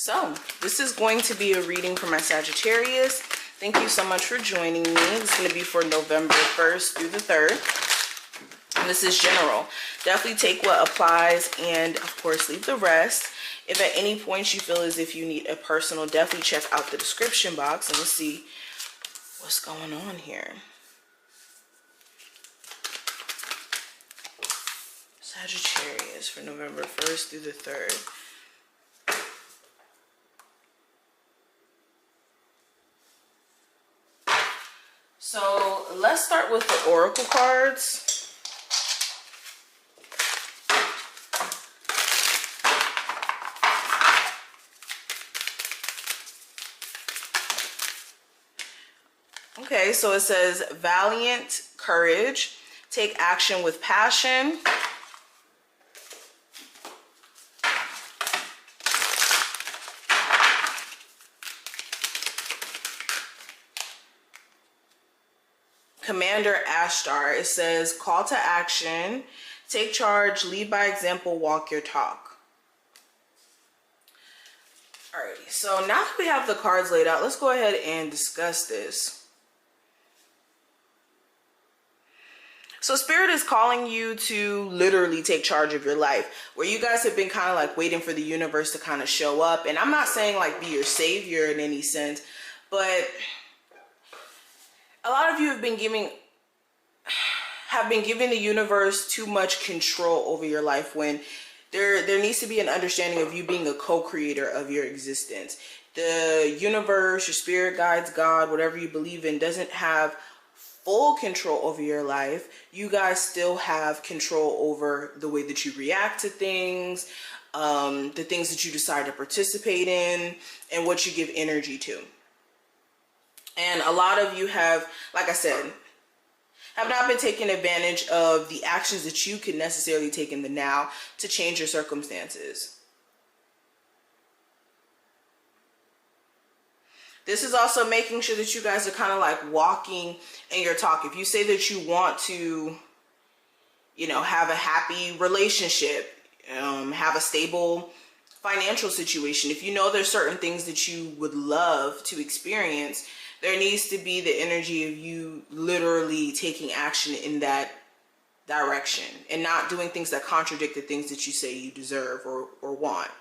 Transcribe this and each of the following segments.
So this is going to be a reading for my Sagittarius. Thank you so much for joining me. It's going to be for November 1st through the 3rd. And this is general. Definitely take what applies and of course leave the rest. If at any point you feel as if you need a personal, definitely check out the description box and we'll see what's going on here. Sagittarius for November 1st through the 3rd. So let's start with the oracle cards. Okay, so it says valiant courage, take action with passion. Commander Ashtar, it says call to action, take charge, lead by example, walk your talk. Alrighty, so now that we have the cards laid out, let's go ahead and discuss this. So Spirit is calling you to literally take charge of your life, where you guys have been kind of like waiting for the universe to kind of show up. And I'm not saying like be your savior in any sense, but a lot of you have been giving the universe too much control over your life, when there needs to be an understanding of you being a co-creator of your existence. The universe, your spirit guides, God, whatever you believe in, doesn't have full control over your life. You guys still have control over the way that you react to things, the things that you decide to participate in, and what you give energy to. And a lot of you have, like I said, have not been taking advantage of the actions that you can necessarily take in the now to change your circumstances. This is also making sure that you guys are kind of like walking in your talk. If you say that you want to, you know, have a happy relationship, have a stable financial situation, if you know there's certain things that you would love to experience, there needs to be the energy of you literally taking action in that direction and not doing things that contradict the things that you say you deserve or want.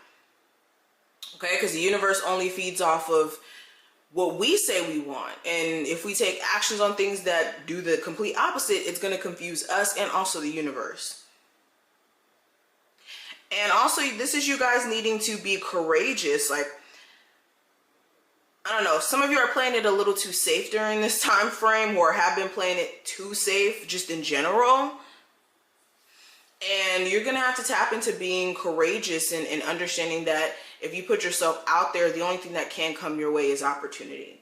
Okay, because the universe only feeds off of what we say we want. And if we take actions on things that do the complete opposite, it's going to confuse us and also the universe. And also, this is you guys needing to be courageous. Like, I don't know, some of you are playing it a little too safe during this time frame, or have been playing it too safe just in general. And you're going to have to tap into being courageous and understanding that if you put yourself out there, the only thing that can come your way is opportunity.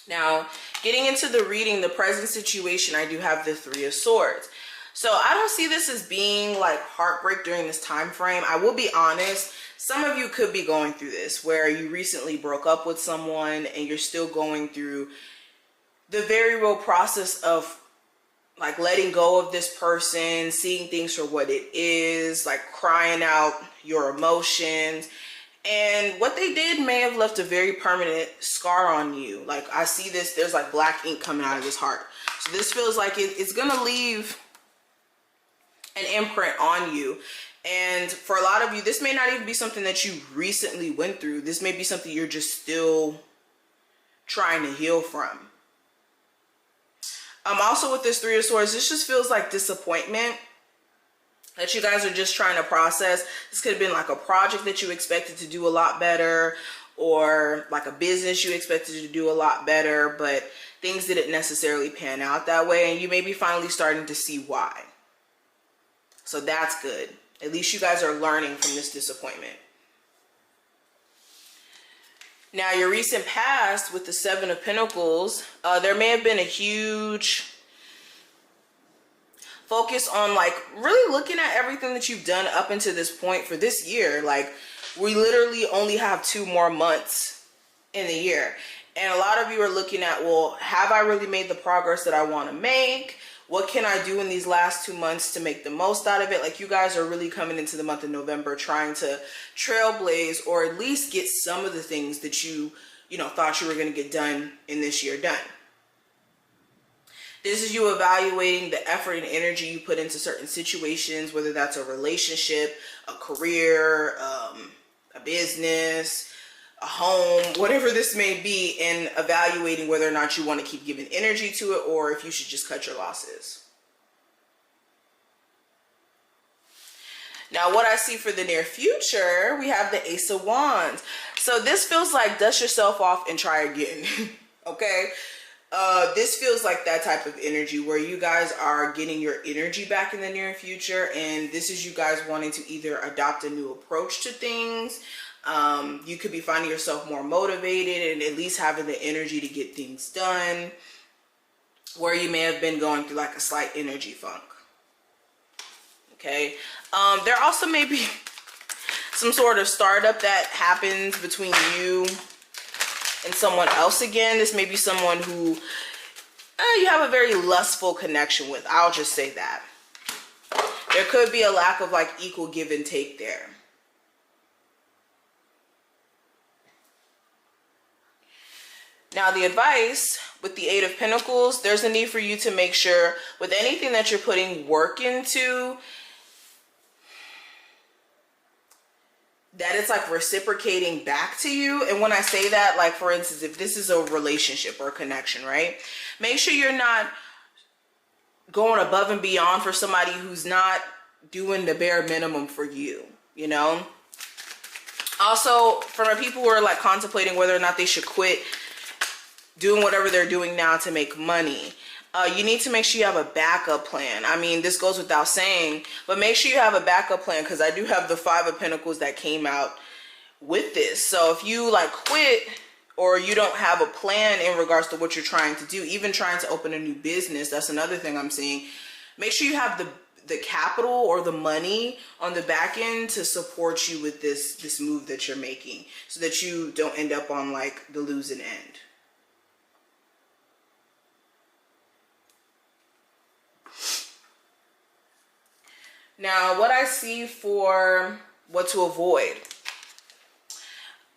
Now, getting into the reading, the present situation, I do have the Three of Swords. So I don't see this as being like heartbreak during this time frame. I will be honest, some of you could be going through this where you recently broke up with someone and you're still going through the very real process of like letting go of this person, seeing things for what it is, like crying out your emotions. And what they did may have left a very permanent scar on you. Like I see this, there's like black ink coming out of this heart. So this feels like it's gonna leave an imprint on you. And for a lot of you, this may not even be something that you recently went through. This may be something you're just still trying to heal from. Also with this Three of Swords, this just feels like disappointment that you guys are just trying to process. This could have been like a project that you expected to do a lot better, or like a business you expected to do a lot better, but things didn't necessarily pan out that way, and you may be finally starting to see why. So that's good. At least you guys are learning from this disappointment. Now, your recent past with the Seven of Pentacles, there may have been a huge focus on like really looking at everything that you've done up until this point for this year. Like we literally only have 2 more months in the year. And a lot of you are looking at, well, have I really made the progress that I want to make? What can I do in these last 2 months to make the most out of it? Like, you guys are really coming into the month of November trying to trailblaze, or at least get some of the things that you know, thought you were going to get done in this year done. This is you evaluating the effort and energy you put into certain situations, whether that's a relationship, a career, a business, a home, whatever this may be, and evaluating whether or not you want to keep giving energy to it, or if you should just cut your losses. Now, what I see for the near future, we have the Ace of Wands. So this feels like dust yourself off and try again. Okay? This feels like that type of energy where you guys are getting your energy back in the near future, and this is you guys wanting to either adopt a new approach to things. You could be finding yourself more motivated and at least having the energy to get things done, where you may have been going through like a slight energy funk. Okay. There also may be some sort of startup that happens between you and someone else again. This may be someone who you have a very lustful connection with. I'll just say that. There could be a lack of like equal give and take there. Now, the advice with the Eight of Pentacles, there's a need for you to make sure with anything that you're putting work into, that it's like reciprocating back to you. And when I say that, like for instance, if this is a relationship or a connection, right? Make sure you're not going above and beyond for somebody who's not doing the bare minimum for you, you know? Also, for my people who are like contemplating whether or not they should quit doing whatever they're doing now to make money, you need to make sure you have a backup plan. I mean, this goes without saying, but make sure you have a backup plan, because I do have the Five of Pentacles that came out with this. So if you like quit, or you don't have a plan in regards to what you're trying to do, even trying to open a new business, that's another thing I'm seeing. Make sure you have the capital or the money on the back end to support you with this move that you're making, so that you don't end up on like the losing end. Now, what I see for what to avoid.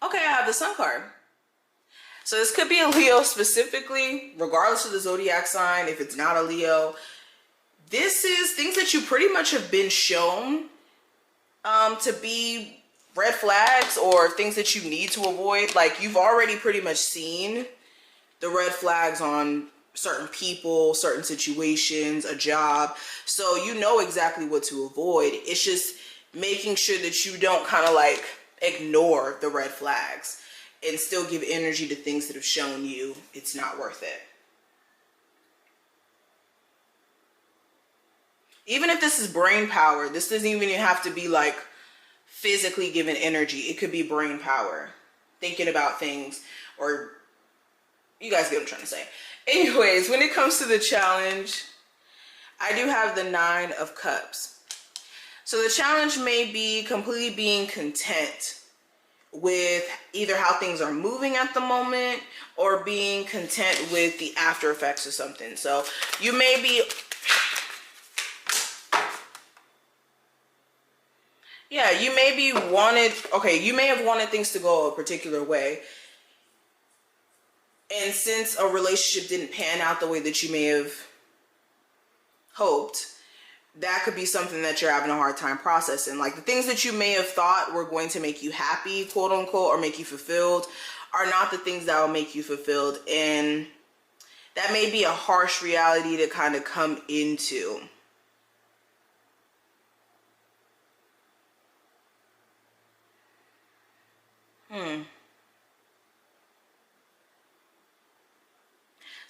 Okay, I have the Sun card. So this could be a Leo specifically, regardless of the zodiac sign. If it's not a Leo, this is things that you pretty much have been shown to be red flags, or things that you need to avoid. Like, you've already pretty much seen the red flags on certain people, certain situations, a job. So you know exactly what to avoid. It's just making sure that you don't kind of like ignore the red flags and still give energy to things that have shown you it's not worth it. Even if this is brain power, this doesn't even have to be like physically given energy. It could be brain power, thinking about things, or you guys get what I'm trying to say. Anyways, when it comes to the challenge, I do have the Nine of Cups. So the challenge may be completely being content with either how things are moving at the moment, or being content with the after effects of something. So you may be, you may be you may have wanted things to go a particular way. And since a relationship didn't pan out the way that you may have hoped, that could be something that you're having a hard time processing. Like, the things that you may have thought were going to make you happy, quote unquote, or make you fulfilled, are not the things that will make you fulfilled. And that may be a harsh reality to kind of come into.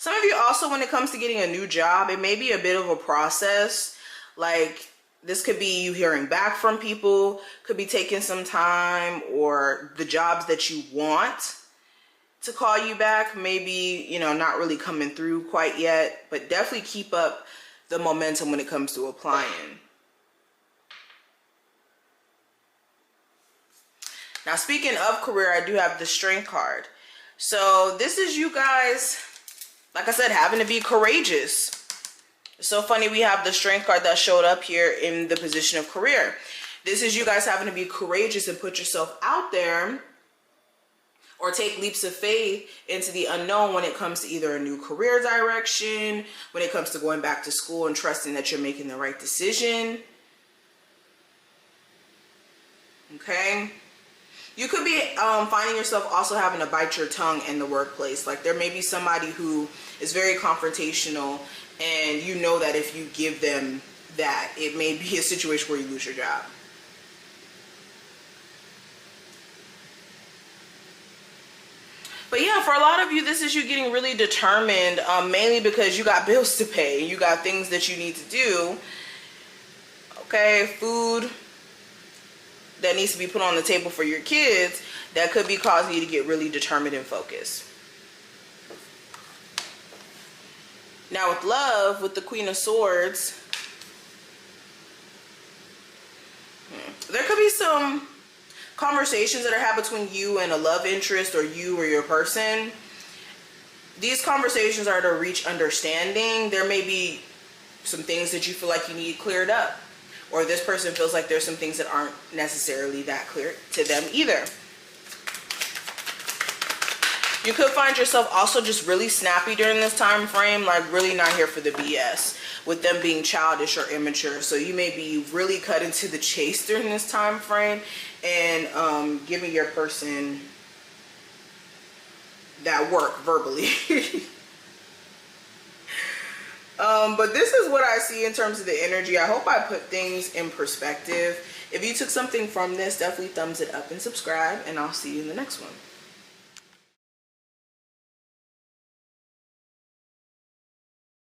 Some of you also, when it comes to getting a new job, it may be a bit of a process. Like, this could be you hearing back from people, could be taking some time, or the jobs that you want to call you back, maybe, you know, not really coming through quite yet, but definitely keep up the momentum when it comes to applying. Now, speaking of career, I do have the Strength card. So this is you guys, like I said, having to be courageous It's so funny we have the Strength card that showed up here in the position of career. This is you guys having to be courageous and put yourself out there, or take leaps of faith into the unknown when it comes to either a new career direction, when it comes to going back to school and trusting that you're making the right decision. Okay? You could be finding yourself also having to bite your tongue in the workplace. Like there may be somebody who is very confrontational, and you know that if you give them that, it may be a situation where you lose your job. But yeah, for a lot of you, this is you getting really determined, mainly because you got bills to pay. You got things that you need to do. Okay, food that needs to be put on the table for your kids, that could be causing you to get really determined and focused. Now with love, with the Queen of Swords, there could be some conversations that are happening between you and a love interest, or you or your person. These conversations are to reach understanding. There may be some things that you feel like you need cleared up, or this person feels like there's some things that aren't necessarily that clear to them either. You could find yourself also just really snappy during this time frame, like really not here for the BS, with them being childish or immature. So you may be really cut into the chase during this time frame, and giving your person that work verbally. But this is what I see in terms of the energy. I hope I put things in perspective. If you took something from this, definitely thumbs it up and subscribe, and I'll see you in the next one.